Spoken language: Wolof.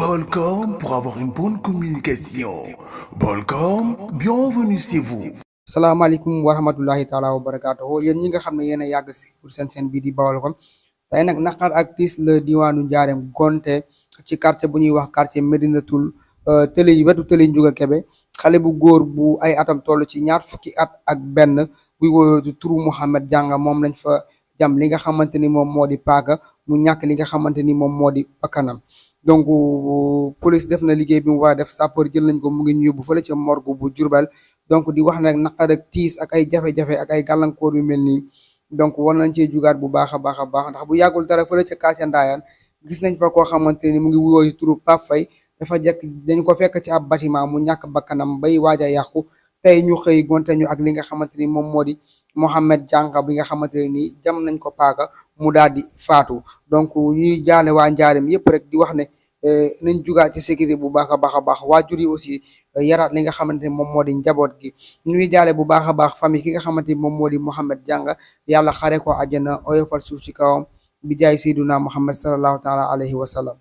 Balcom pour avoir une bonne communication. Balcom, bienvenue chez vous. salaamaaleykum wa rahmatullahi taala wa barakaatuhu yéen ñi nga xam ne yéen a yàgg si pour seen bii di Baolcom tey nag naqar ak tiis la diwaanu Njaareem gonte ci quartier bu ñuy wax quartier Médinatoul tëli yi wetu tëli Njuga Kebe xale bu góor bu ay atam toll ci ñaar fukki at ak benn buy woyoo ci turu Mouhamed Janga moom lañ fa jam li nga xamante ni moom moo di paaka mu ñàkk li nga xamante ni moom moo di bakkanam donc police def na liggéey bi mu war a def sapeur jël nañ ko mu ngi ñu yóbbu fële ca morgue bu Jurbel donc di wax nag naqar ak tiis ak ay jafe-jafe ak ay gàllankoor yu mel nii donc war nañ cee jugaat bu baax a baax a baax ndax bu yàggul dara fële ca quartier Ndayane gis nañ fa koo xamante ni mu ngi wuyoo ci turu Pape Faye dafa jekk dañ ko fekk ci ab bâtiment mu ñàkk bakkanam bay waaj a yàqu tey ñu xëy gonte ñu ak li nga xamante ni moom moo di Mouhamed Janga bi nga xamante ne nii jam nañ ko paaka mu daal di faatu donc ñuy jaale waa Njaareem yëpp rek di wax ne nañ jugaat ci sécurité bu baax a baax a baax waajur yi aussi yaraat li nga xamante ni moom moo di njaboot gi ñuy jaale bu baax a baax famille ki nga xamante ni moom moo di Mouhamed Janga yàlla xare ko àjjana oyofal suuf ci kawam bi jaay sayduna Muhammad sallallahu taala alayhi wa sallam